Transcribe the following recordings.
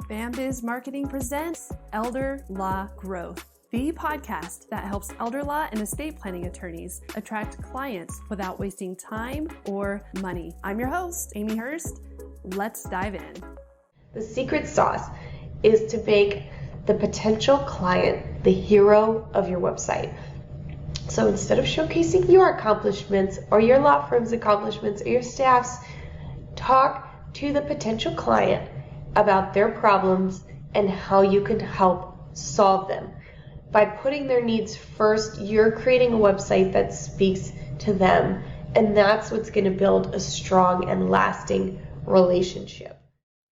Bambiz Marketing presents Elder Law Growth, the podcast that helps elder law and estate planning attorneys attract clients without wasting time or money. I'm your host, Amy Hurst. Let's dive in. The secret sauce is to make the potential client the hero of your website. So instead of showcasing your accomplishments or your law firm's accomplishments or your staff's, talk to the potential client about their problems and how you can help solve them. By putting their needs first, you're creating a website that speaks to them, and that's what's going to build a strong and lasting relationship.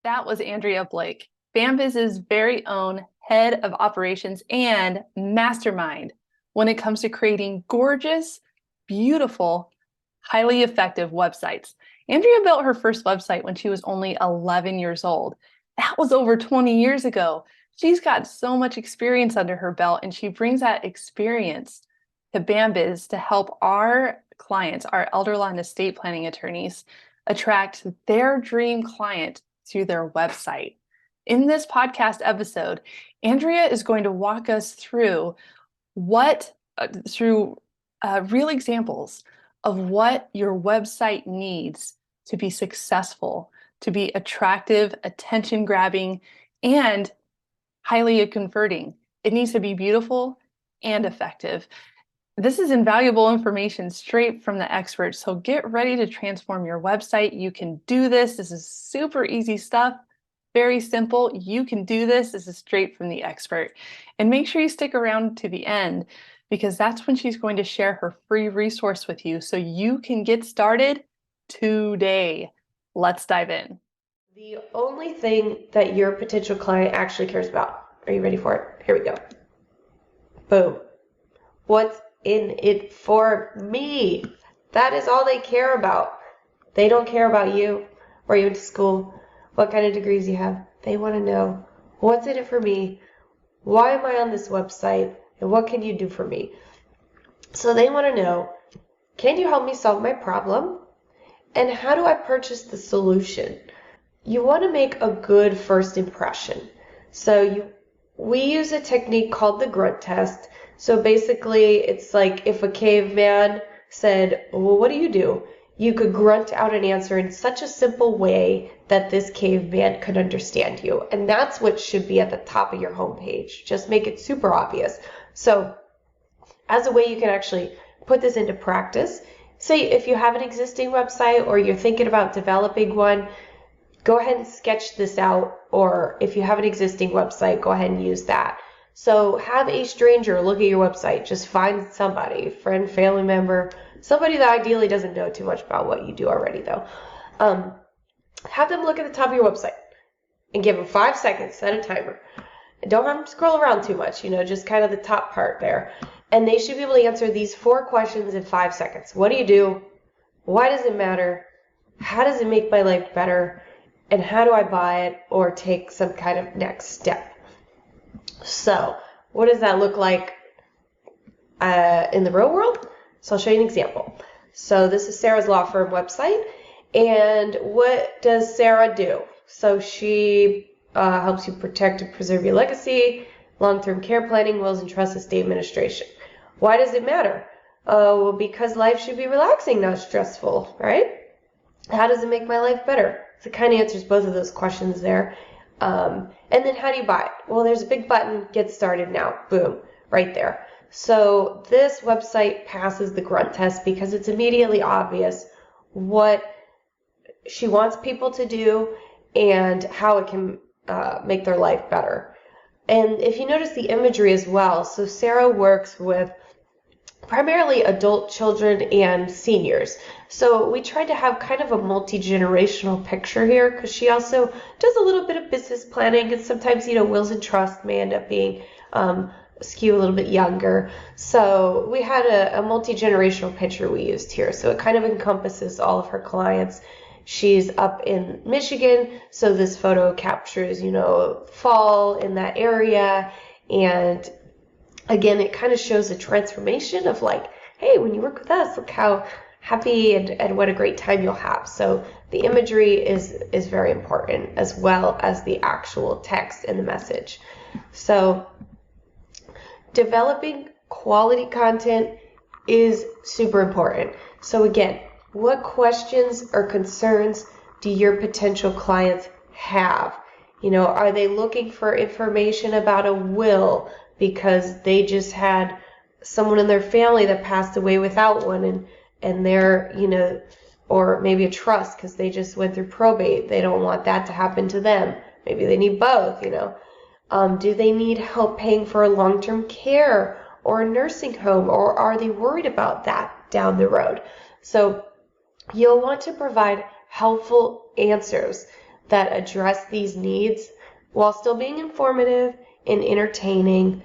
That was Andrea Blake, Bambiz's very own head of operations and mastermind when it comes to creating gorgeous, beautiful, highly effective websites. Andrea built her first website when she was only 11 years old. That was over 20 years ago. She's got so much experience under her belt, and she brings that experience to Bambiz to help our clients, our elder law and estate planning attorneys, attract their dream client through their website. In this podcast episode, Andrea is going to walk us through real examples of what your website needs to be successful, to be attractive, attention-grabbing, and highly converting. It needs to be beautiful and effective. This is invaluable information straight from the experts, so get ready to transform your website. You can do this. This is super easy stuff, very simple. You can do this. This is straight from the expert. And make sure you stick around to the end, because that's when she's going to share her free resource with you so you can get started today. Let's dive in. The only thing that your potential client actually cares about. Are you ready for it? Here we go. Boom. What's in it for me? That is all they care about. They don't care about you, where you went to school, what kind of degrees you have. They want to know, what's in it for me? Why am I on this website? And what can you do for me? So they want to know, can you help me solve my problem? And how do I purchase the solution? You want to make a good first impression. So we use a technique called the grunt test. So basically, it's like if a caveman said, well, what do? You could grunt out an answer in such a simple way that this caveman could understand you. And that's what should be at the top of your homepage. Just make it super obvious. So as a way you can actually put this into practice, say if you have an existing website or you're thinking about developing one, go ahead and sketch this out. Or if you have an existing website, go ahead and use that. So have a stranger look at your website. Just find somebody, friend, family member, somebody that ideally doesn't know too much about what you do already though. Have them look at the top of your website and give them 5 seconds, set a timer. Don't have them scroll around too much, just kind of the top part there. And they should be able to answer these 4 questions in 5 seconds. What do you do? Why does it matter? How does it make my life better? And how do I buy it or take some kind of next step? So what does that look like in the real world? So I'll show you an example. So this is Sarah's law firm website. And what does Sarah do? So she helps you protect and preserve your legacy, long-term care planning, wills and trust, estate administration. Why does it matter? Well, because life should be relaxing, not stressful, right? How does it make my life better? So it kind of answers both of those questions there. And then how do you buy it? Well, there's a big button, get started now. Boom, right there. So this website passes the grunt test because it's immediately obvious what she wants people to do and how it can make their life better. And if you notice the imagery as well, so Sarah works with primarily adult children and seniors. So we tried to have kind of a multi-generational picture here because she also does a little bit of business planning, and sometimes, wills and trust may end up being skew a little bit younger. So we had a multi-generational picture we used here. So it kind of encompasses all of her clients. She's up in Michigan, so this photo captures, fall in that area. And again, it kind of shows a transformation of like, hey, when you work with us, look how happy and what a great time you'll have. So the imagery is very important, as well as the actual text and the message. So developing quality content is super important. So again, what questions or concerns do your potential clients have? Are they looking for information about a will because they just had someone in their family that passed away without one, and they're, or maybe a trust because they just went through probate. They don't want that to happen to them. Maybe they need both, Do they need help paying for a long-term care or a nursing home, or are they worried about that down the road? So you'll want to provide helpful answers that address these needs while still being informative and entertaining.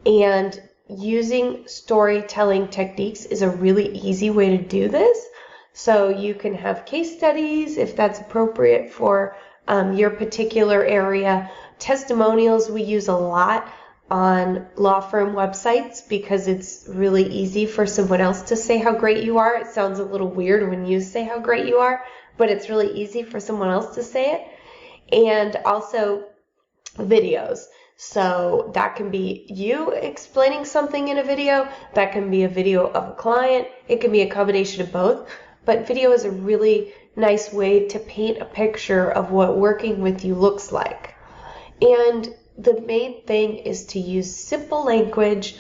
And using storytelling techniques is a really easy way to do this. So you can have case studies if that's appropriate for your particular area. Testimonials we use a lot on law firm websites because it's really easy for someone else to say how great you are. It sounds a little weird when you say how great you are, but it's really easy for someone else to say it. And also videos. So that can be you explaining something in a video. That can be a video of a client. It can be a combination of both. But video is a really nice way to paint a picture of what working with you looks like. And the main thing is to use simple language.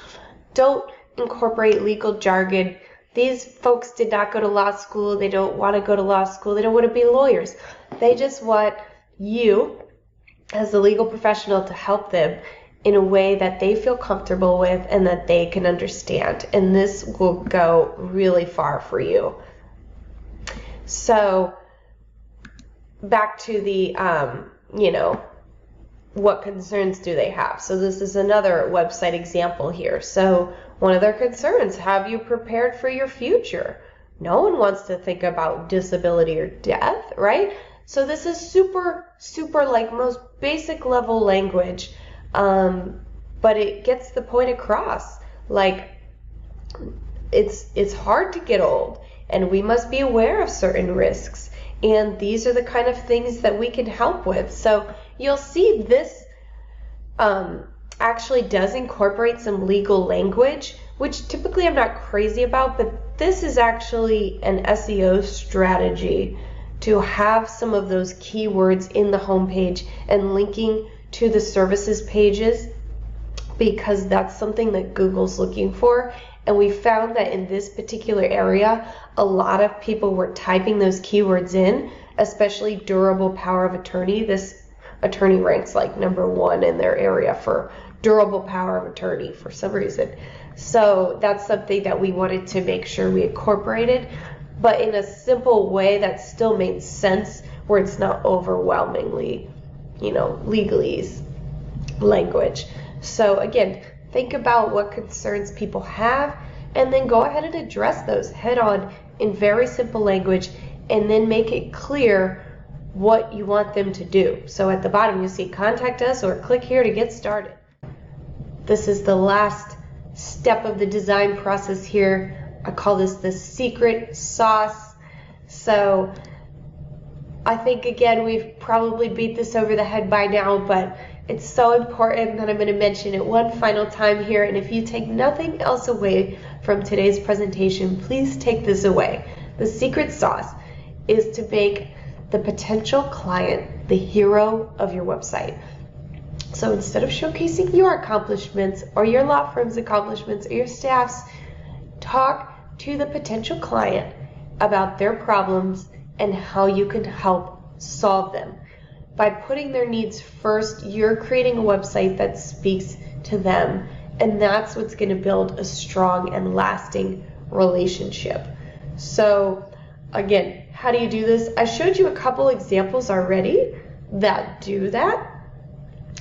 Don't incorporate legal jargon. These folks did not go to law school. They don't want to go to law school. They don't want to be lawyers. They just want you as a legal professional to help them in a way that they feel comfortable with and that they can understand. And this will go really far for you. So back to the, what concerns do they have? So this is another website example here. So one of their concerns, have you prepared for your future? No one wants to think about disability or death, right? So this is super, super like most basic level language, but it gets the point across. Like it's hard to get old, and we must be aware of certain risks. And these are the kind of things that we can help with. So you'll see this actually does incorporate some legal language, which typically I'm not crazy about, but this is actually an SEO strategy to have some of those keywords in the homepage and linking to the services pages, because that's something that Google's looking for. And we found that in this particular area, a lot of people were typing those keywords in, especially durable power of attorney. This attorney ranks like #1 in their area for durable power of attorney for some reason. So that's something that we wanted to make sure we incorporated, but in a simple way that still made sense, where it's not overwhelmingly, legalese language. So again, think about what concerns people have, and then go ahead and address those head on in very simple language, and then make it clear what you want them to do. So at the bottom you see contact us or click here to get started. This is the last step of the design process here. I call this the secret sauce. So I think, again, we've probably beat this over the head by now, but it's so important that I'm going to mention it one final time here. And if you take nothing else away from today's presentation, please take this away. The secret sauce is to make the potential client the hero of your website. So instead of showcasing your accomplishments or your law firm's accomplishments or your staff's, talk to the potential client about their problems and how you can help solve them. By putting their needs first, you're creating a website that speaks to them, and that's what's going to build a strong and lasting relationship. So again, how do you do this? I showed you a couple examples already that do that.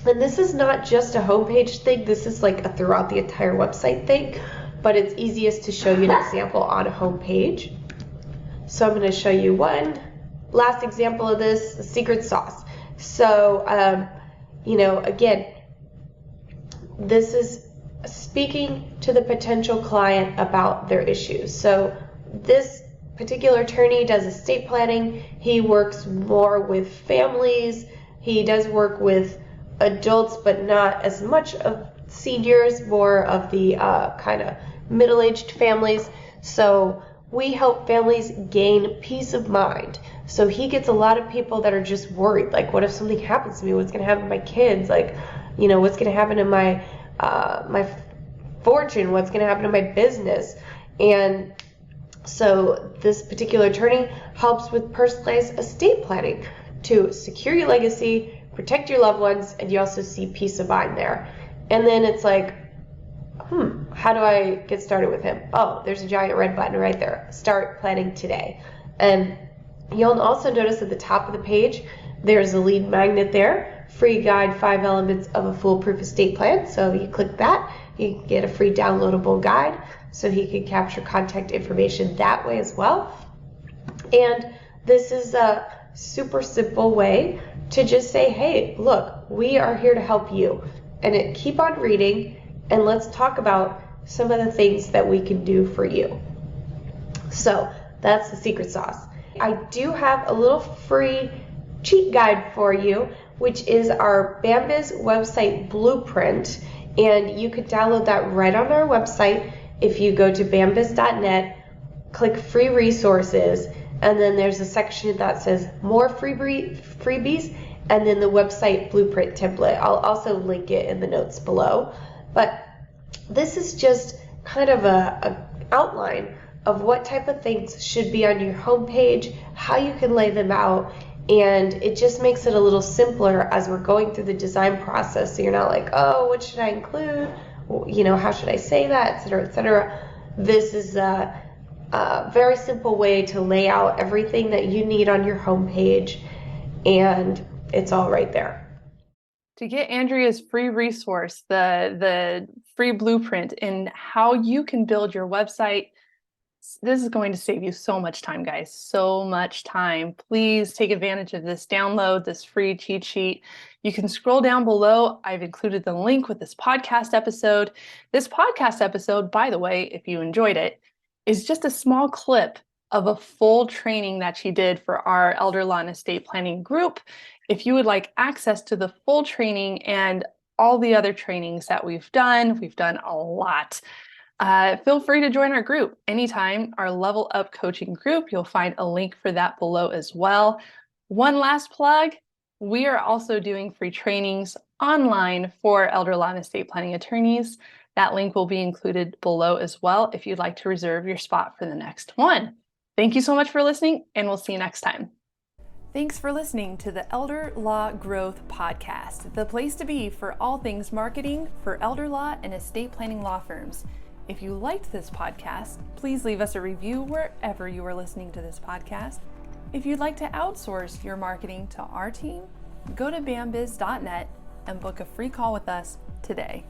And this is not just a homepage thing, this is like a throughout the entire website thing, but it's easiest to show you an example on a homepage. So I'm going to show you one last example of this, the secret sauce. So, again, this is speaking to the potential client about their issues. So this particular attorney does estate planning. He works more with families. He does work with adults, but not as much of seniors, more of the kind of middle-aged families. So we help families gain peace of mind. So he gets a lot of people that are just worried, like, what if something happens to me? What's going to happen to my kids? Like, what's going to happen to my my fortune? What's going to happen to my business? And so this particular attorney helps with personalized estate planning to secure your legacy, protect your loved ones, and you also see peace of mind there. And then it's like, how do I get started with him? Oh, there's a giant red button right there. Start planning today. And you'll also notice at the top of the page, there's a lead magnet there. Free guide, 5 elements of a foolproof estate plan. So you click that, you can get a free downloadable guide so he can capture contact information that way as well. And this is a super simple way to just say, hey, look, we are here to help you. And keep on reading, and let's talk about some of the things that we can do for you. So that's the secret sauce. I do have a little free cheat guide for you, which is our Bambiz website blueprint, and you can download that right on our website. If you go to bambiz.net, click free resources, and then there's a section that says more freebies, and then the website blueprint template. I'll also link it in the notes below. But this is just kind of a outline of what type of things should be on your homepage, how you can lay them out, and it just makes it a little simpler as we're going through the design process. So you're not like, oh, what should I include? How should I say that, et cetera, et cetera. This is a very simple way to lay out everything that you need on your homepage, and it's all right there. To get Andrea's free resource, the free blueprint in how you can build your website, this is going to save you so much time, guys, so much time. Please take advantage of this download, this free cheat sheet. You can scroll down below. I've included the link with this podcast episode. This podcast episode, by the way, if you enjoyed it, is just a small clip of a full training that she did for our elder law and estate planning group. If you would like access to the full training and all the other trainings that we've done a lot. Feel free to join our group anytime, our Level Up Coaching group. You'll find a link for that below as well. One last plug, we are also doing free trainings online for elder law and estate planning attorneys. That link will be included below as well if you'd like to reserve your spot for the next one. Thank you so much for listening, and we'll see you next time. Thanks for listening to the Elder Law Growth Podcast, the place to be for all things marketing for elder law and estate planning law firms. If you liked this podcast, please leave us a review wherever you are listening to this podcast. If you'd like to outsource your marketing to our team, go to bambiz.net and book a free call with us today.